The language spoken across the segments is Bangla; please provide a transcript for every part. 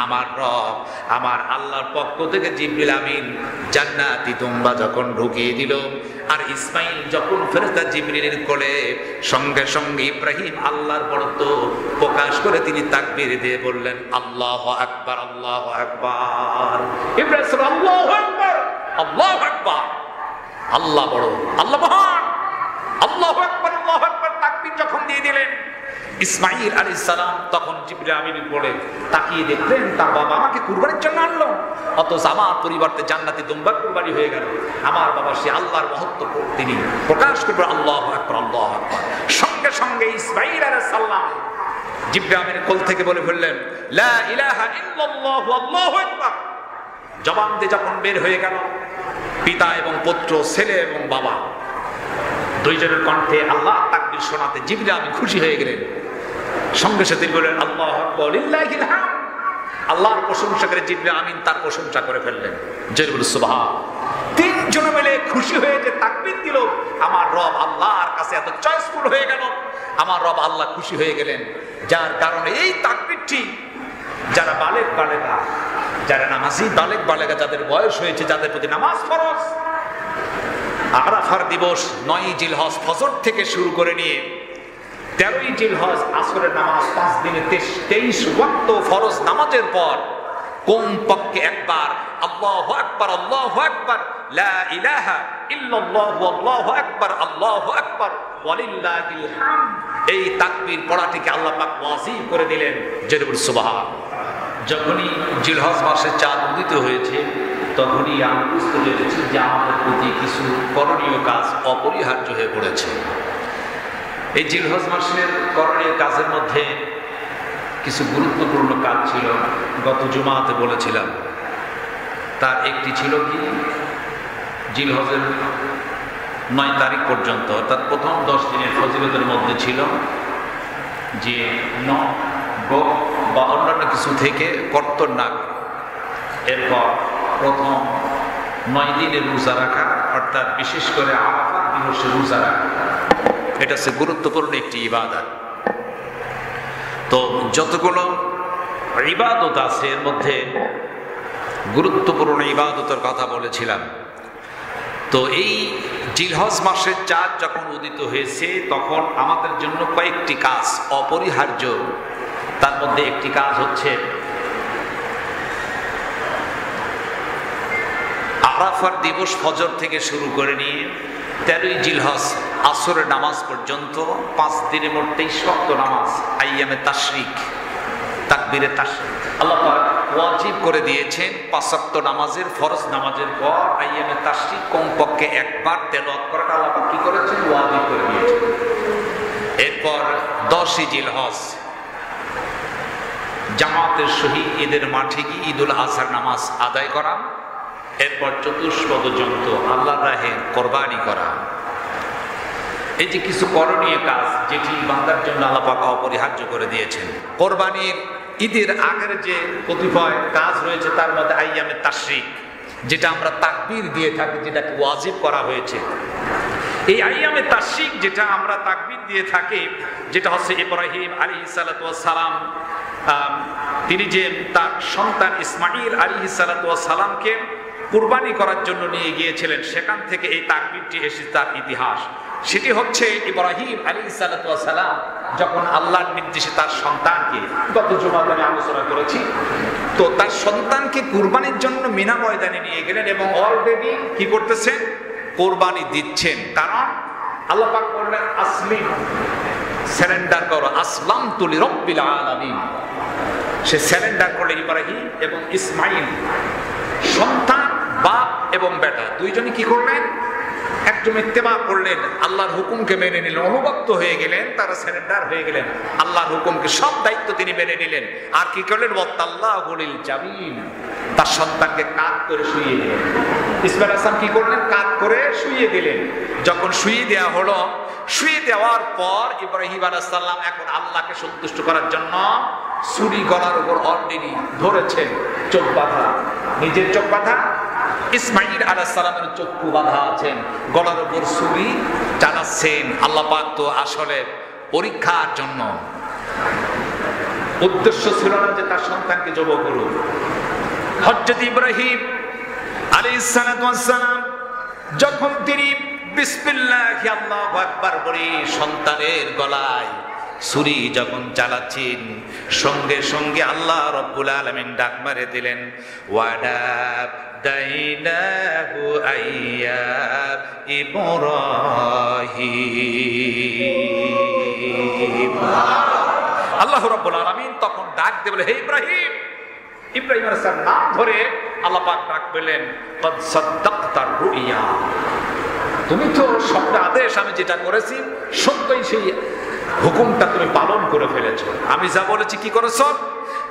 আমার রব আমার আল্লাহর পক্ষ থেকে জিবরিল আমিন জান্নাতি দুম্বা যখন ঢুকিয়ে দিল, আর ইসমাইল যখন ফেরেশতা জিবরিলের কোলে, সঙ্গে সঙ্গে ইব্রাহিম আল্লাহর বড়ত্ব প্রকাশ করে তিনি তাকবীর দিয়ে বললেন আল্লাহু আকবার, আল্লাহু আকবার। ইব্রাহিম আল্লাহু আকবার, আল্লাহু আকবার, আল্লাহ বড়, আল্লাহ মহান, আল্লাহু আকবার, আল্লাহু আকবার তাকবীর যখন দিয়ে দিলেন, ইসমাইল আলাইহিস সালাম তখন জিবরিল আমিনের কোলে তাকিয়ে দেখলেন তার বাবা আমাকে কুরবানির জন্য আনলো, অথচ আমার পরিবর্তে জান্নাতি দুম্বা কুরবানি হয়ে গেল। আমার বাবা সে আল্লাহর মহত্ব তিনি প্রকাশ করবেন আল্লাহু আকবার, আল্লাহু আকবার। সঙ্গে সঙ্গে ইসমাইল আলাইহিস সালাম জিবরিল আমিনের কোল থেকে বলে ফেললেন লা ইলাহা ইল্লাল্লাহু আল্লাহু আকবার। জবান দিয়ে যখন বের হয়ে গেল, পিতা এবং পুত্র, ছেলে এবং বাবা দুইজনের কণ্ঠে আল্লাহ তাকবীর শোনাতে জিবরিল আমিন খুশি হয়ে গেলেন। সঙ্গে সাথে বললেন আল্লাহু আকবার লিল্লাহিল হামদ। আল্লাহর প্রশংসা করে জিবরিল আমিন তার প্রশংসা করে ফেললেন, জোরে বলুন সুবহান। তিনজন মিলে খুশি হয়ে যে তাকবীর দিল, আমার রব আল্লাহর কাছে এত চয়েসফুল হয়ে গেল, আমার রব আল্লাহ খুশি হয়ে গেলেন। যার কারণে এই তাকবীরটি যারা বালেগ বালেগা, যারা নামাজি বালেগ বালেগা, যাদের বয়স হয়েছে, যাদের প্রতি নামাজ ফরজ, আরাফার দিবস 9ই জিলহজ ফজর থেকে শুরু করে নিয়ে 13ই জিলহজ আসরের নামাজ 5 দিনে 23 ওয়াক্ত ফরজ নামাজের পর কমপক্ষে একবার আল্লাহু আকবার, আল্লাহু আকবার, লা ইলাহা ইল্লাল্লাহু আল্লাহু আকবার, আল্লাহু আকবার ওয়ালিল্লাহিল হামদ, এই তাকবীর পড়াটিকে আল্লাহ পাক ওয়াজিব করে দিলেন, জোরে বলুন সুবহান। যখনই জিলহজ মাসে চাঁদ উদিত হয়েছে, তখনই আমি বুঝতে পেরেছি যে আমাদের প্রতি কিছু করণীয় কাজ অপরিহার্য হয়ে পড়েছে। এই জিলহজ মাসের করণীয় কাজের মধ্যে কিছু গুরুত্বপূর্ণ কাজ ছিল, গত জুমাতে বলেছিলাম। তার একটি ছিল কি, জিলহজের 9 তারিখ পর্যন্ত, অর্থাৎ প্রথম 10 দিনের ফজিলতের মধ্যে ছিল যে নখ, গোঁফ বা অন্যান্য কিছু থেকে কর্তন না, এরপর প্রথম 9 দিনের রোজা রাখা, অর্থাৎ বিশেষ করে আরাফাত দিবসে রোজা রাখা, এটা হচ্ছে গুরুত্বপূর্ণ একটি ইবাদত। তো যতগুলো ইবাদত আছে এর মধ্যে গুরুত্বপূর্ণ ইবাদতের কথা বলেছিলাম। তো এই জিলহজ মাসের চাঁদ যখন উদিত হয়েছে, তখন আমাদের জন্য কয়েকটি কাজ অপরিহার্য। তার মধ্যে একটি কাজ হচ্ছে আরাফার দিবস ফজর থেকে শুরু করে নিয়ে 13ই জিলহজ আসরের নামাজ পর্যন্ত 5 দিনে মোট 23 ওয়াক্ত নামাজ, আইয়ামে তাশরিক, তাকবীরে তাশরিক আল্লাহ পাক ওয়াজিব করে দিয়েছেন। 5 ওয়াক্ত নামাজের, ফরজ নামাজের পর আইয়ামে তাশরিক কমপক্ষে একবার তেলাওয়াত করাটা আল্লাহ পাক কি করেছেন, ওয়াজিব করে দিয়েছেন। এরপর 10ই জিলহজ জামাতের সহিত ঈদের মাঠে গিয়ে ঈদুল আজহার নামাজ আদায় করা, এরপর চতুষ্পদ জন্তু আল্লাহর রাহে কোরবানি করা। এই যে কিছু করণীয় কাজ যেটি বান্দার জন্য আল্লাহ পাক অপরিহার্য করে দিয়েছেন। কোরবানির ঈদের আগের যে কতিপয় কাজ রয়েছে, তার মধ্যে আইয়ামে তাশরিক, যেটা আমরা তাকবীর দিয়ে থাকি, যেটাকে ওয়াজিব করা হয়েছে। এই আইয়ামে তাশরিক যেটা আমরা তাকবীর দিয়ে থাকি, যেটা হচ্ছে ইব্রাহিম আলাইহিস সালাতু ওয়াস সালাম তিনি যে তার সন্তান ইসমাঈল আলাইহিস সালাতু ওয়াস সালামকে কুরবানি করার জন্য নিয়ে গিয়েছিলেন, সেখান থেকে এই তাকবীরটি এসেছে তার ইতিহাস। সেটি হচ্ছে ইব্রাহিম আলাইহিস সালাতু ওয়াস সালাম যখন আল্লাহর নির্দেশে তার সন্তানকে, গত জুমাতে আমি আলোচনা করেছি, তো তার সন্তানকে কুরবানির জন্য মিনা ময়দানে নিয়ে গেলেন এবং অলরেডি কি করতেছেন, কোরবানি দিচ্ছেন। কারণ আল্লাহ পাক বললেন আসলিম, সারেন্ডার করো, আসলামতু লিরাব্বিল আলামিন। সে সারেন্ডার করলেন ইব্রাহিম এবং ইসমাঈল, সন্তান, বাপ এবং বেটা দুইজনই কি করলেন, একজন ইত্তেবা করলেন, আল্লাহর হুকুমকে মেনে নিলেন, অনুগত হয়ে গেলেন, তারা সারেন্ডার হয়ে গেলেন আল্লাহর হুকুমকে, সব দায়িত্ব তিনি মেনে নিলেন। আর কি করলেন, ওয়াতাল্লাহু লিল জামিন, তার সন্তানকে কাঁধ করে শুইয়ে দিলেন। ইসমাঈল আলাইহিস সালাম কি করলেন, কাঁধ করে শুইয়ে দিলেন। যখন শুইয়ে দেওয়া হলো, শুয়ে দেওয়ার পর ইব্রাহিম আলাইহিস সালাম এখন আল্লাহকে সন্তুষ্ট করার জন্য ছুরি গলার উপর অলরেডি ধরেছেন, চোখ বাঁধা, নিজের চোখ বাঁধা, ইসমাঈল আলাইহিস সালামের চক্ষু বাঁধা আছেন, গলার উপর ছুরি চালাচ্ছেন। আল্লাহ পাক তো আসলে পরীক্ষার জন্য উদ্দেশ্য ছিল না যে তার সন্তানকে জব করুক। হযরত ইব্রাহিম আলাইহিস সালাতু ওয়াস সালাম যখন তিনি বিসমিল্লাহি আল্লাহু আকবার বলে সন্তানের গলায় ছুরি যখন চালাচ্ছেন, সঙ্গে সঙ্গে আল্লাহ রাব্বুল আলামিন ডাক মারে দিলেন, ওয়াদাইনাহু আইয়া ইব্রাহিম। আল্লাহ রাব্বুল আলামিন তখন ডাক দিয়ে বলে, হে ইব্রাহিম। ইব্রাহিম আলাইহিস সালাম নাম ধরে আল্লাহ পাক ডাক পেলেন, কদ সাদ্দাকতা রুইয়া, তুমি তো শব্দ আদেশ আমি যেটা করেছি সত্যই সেই হুকুমটা তুমি পালন করে ফেলেছো। আমি যা বলেছি কি করেছো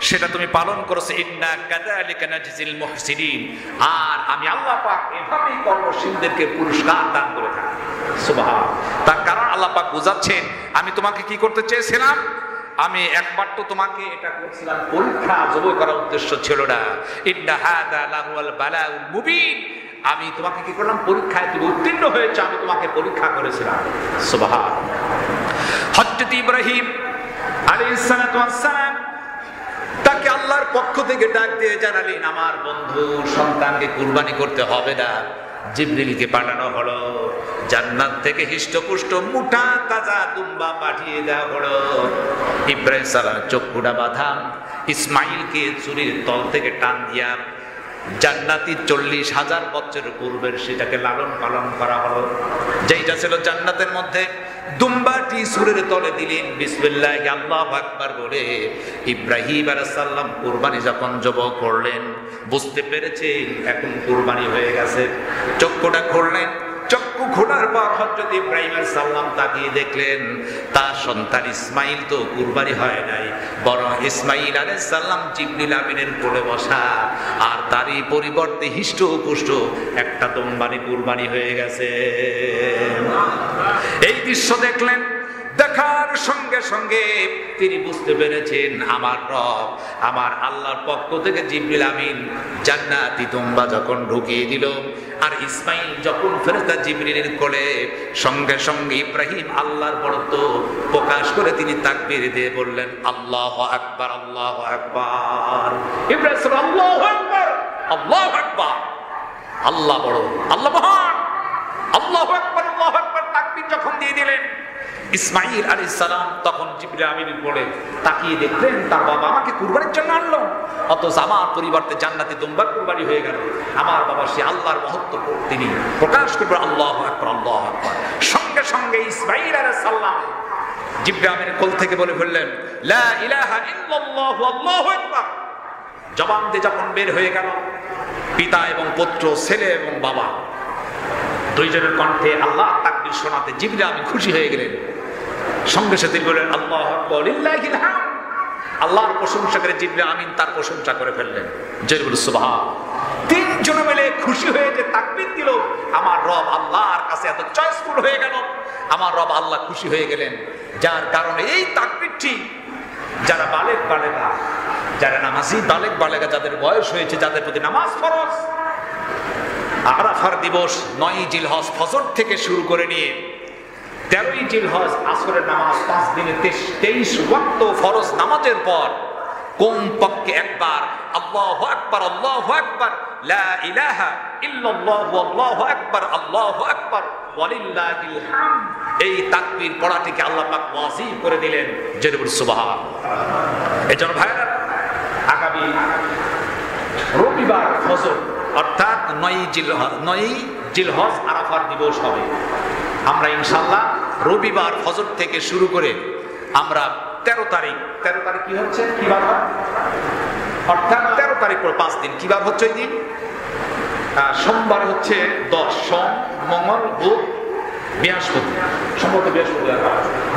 সেটা তুমি পালন করেছো। ইন্না কাযালিকা নাজিল মুহসিনিন, আর আমি আল্লাহ পাক এভাবেই কর্মশীলদেরকে পুরস্কার দান করে থাকি। সুবহান। তার কারণ আল্লাহ পাক বুঝাচ্ছেন, আমি তোমাকে কি করতে চেয়েছিলাম, আমি একবার তো তোমাকে এটা করেছিলাম পরীক্ষা, জবাই করার উদ্দেশ্য ছিল না। ইন্না হাযা লাহুল বালাউল মুবিন, আমি তোমাকে কি করলাম, পরীক্ষায় তুমি উত্তীর্ণ হয়েছে, আমি তোমাকে পরীক্ষা করেছিলাম। সুবহান। হযরত ইব্রাহিম আলাইহিস সালাতু ওয়াস সালাম তাকে আল্লাহর পক্ষ থেকে ডাক দিয়ে জানালেন, আমার বন্ধু সন্তানকে কুরবানি করতে হবে না। জিবরিলকে পাঠানো হলো, জান্নাত থেকে হিষ্টপুষ্ট মোটা তাজা দুম্বা পাঠিয়ে দেওয়া হলো। ইব্রাহিম সালাম চক্ষুটা বাঁধা, ইসমাইলকে চুরির তল থেকে টান দিয়া জান্নাতি 40,000 বছরের পূর্বের সেটাকে লালন পালন করা হলো। যেটা ছিল জান্নাতের মধ্যে, দুম্বাটি সুরের তলে দিলেন, বিসমিল্লাহি আল্লাহু আকবার বলে ইব্রাহিম আলাইহিস সালাম কুরবানি যখন জবাই করলেন, বুঝতে পেরেছেন এখন কুরবানি হয়ে গেছে। চক্ষুটা খুললেন, চক্ষু খোলার পর হযরত ইব্রাহিম আলাইহিস সালাম তাকিয়ে দেখলেন তার সন্তান ইসমাইল তো কুরবানি হয় নাই, বরং ইসমাইল আলাইহিস সালাম জিবরিল আমিনের কোলে বসা, আর তারই পরিবর্তে হিষ্টপুষ্ট একটা দুম্বানি কুরবানি হয়ে গেছে। এই দৃশ্য দেখলেন, দেখার সঙ্গে সঙ্গে তিনি বুঝতে পেরেছেন আমার রব, আমার আল্লাহর পক্ষ থেকে জিবরিল আমিন জান্নাতি দুম্বা যখন ঢুকিয়ে দিল, আর ইসমাইল যখন ফেরেশতা জিবরিলের কোলে, সঙ্গে সঙ্গে ইব্রাহিম আল্লাহর বড়ত্ব প্রকাশ করে তিনি তাকবীর দিয়ে বললেন, আল্লাহু আকবার, আল্লাহু আকবার। ইব্রাহিম আল্লাহু আকবার, আল্লাহু আকবার, আল্লাহ বড়, আল্লাহ মহান, আল্লাহু আকবার, আল্লাহু আকবার তাকবীর যখন দিয়ে দিলেন, ইসমাইল আলাইহিস সালাম তখন জিবরিল আমিনের কোলে তাকিয়ে দেখলেন তার বাবা আমাকে কুরবানির জন্য আনলো, অথচ আমার পরিবর্তে জান্নাতি দুম্বা কুরবানি হয়ে গেল। আমার বাবা সে আল্লাহর মহত্ব তিনি প্রকাশ করবেন, আল্লাহু আকবার, আল্লাহু আকবার। সঙ্গে সঙ্গে ইসমাইল আলাইহিস সালাম জিবরিল আমিনের কোল থেকে বলে ফেললেন, লা ইলাহা ইল্লাল্লাহু আল্লাহু আকবার। জবান দিয়ে যখন বের হয়ে গেল, পিতা এবং পুত্র, ছেলে এবং বাবা দুইজনের কণ্ঠে আল্লাহ তাকবীর শোনাতে জিবরিল আমিন খুশি হয়ে গেলেন। সঙ্গে সাথে বললেন, আল্লাহু আকবার, লিল্লাহিল হামদ। আল্লাহর প্রশংসা করে জিবরিল আমিন তার প্রশংসা করে ফেললেন। জয় বলুন সুবহান। তিনজন মিলে খুশি হয়ে যে তাকবীর দিল, আমার রব আল্লাহর কাছে এত চয়েসফুল হয়ে গেল, আমার রব আল্লাহ খুশি হয়ে গেলেন। যার কারণে এই তাকবীরটি যারা বালেগ বালেগা, যারা নামাজি বালেগ বালেগা, যাদের বয়স হয়েছে, যাদের প্রতি নামাজ ফরজ, আরাফার দিবস 9 জিলহজ ফজর থেকে শুরু করে নিয়ে 13 জিলহজ আসরের নামাজ 5 দিনে 23 ওয়াক্ত ফরজ নামাজের পর কমপক্ষে একবার আল্লাহু আকবার, আল্লাহু আকবার, লা ইলাহা ইল্লাল্লাহু, আল্লাহু আকবার, আল্লাহু আকবার, ওয়ালিল্লাহিল হামদ, এই তাকবীর পড়াটিকে আল্লাহ পাক ওয়াজিব করে দিলেন। জয় বলুন সুবহান। এজন্য ভাইরা, আগামী রবিবার ফজর অর্থাৎ 9 জিলহজ আরাফার দিবস হবে। আমরা ইনশাআল্লাহ রবিবার ফজর থেকে শুরু করে আমরা 13 তারিখ কি হচ্ছে, কি বার হয়, অর্থাৎ 13 তারিখ পর 5 দিন, কি বার হচ্ছে ওই দিন, সোমবার হচ্ছে 10, সোম, মঙ্গল, বুধ, বৃহস্পতি, সম্ভবত বৃহস্পতি।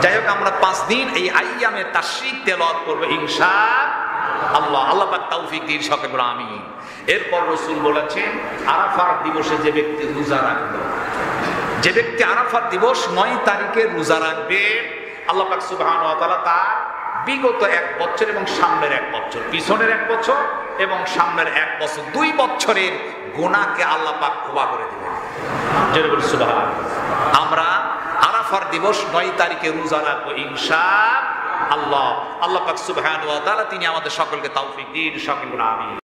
যাই হোক, আমরা 5 দিন এই আইয়ামে তাশরিক তেলাওয়াত করব ইনশাআল্লাহ। আল্লাহ পাক তৌফিক দিন, সকলে বলে আমিন। এরপর রাসূল বলেছেন, আরাফার দিবসে যে ব্যক্তি রোজা রাখবে, যে ব্যক্তি আরাফার দিবস 9 তারিখে রোজা রাখবে, আল্লাহ পাক সুবহানাহু ওয়া তাআলা তার বিগত 1 বছর এবং সামনের 1 বছর, পিছনের 1 বছর এবং সামনের 1 বছর, 2 বছরের গুনাহকে আল্লাহ পাক ক্ষমা করে দিবেন। জয় বলুন সুবহান। আমরা আরাফার দিবস 9 তারিখে রোজা রাখবো ইনশাআল্লাহ। আল্লাহ পাক সুবহানাহু ওয়া তাআলা তিনি আমাদের সকলকে তৌফিক দিন, সকলকে আমিন।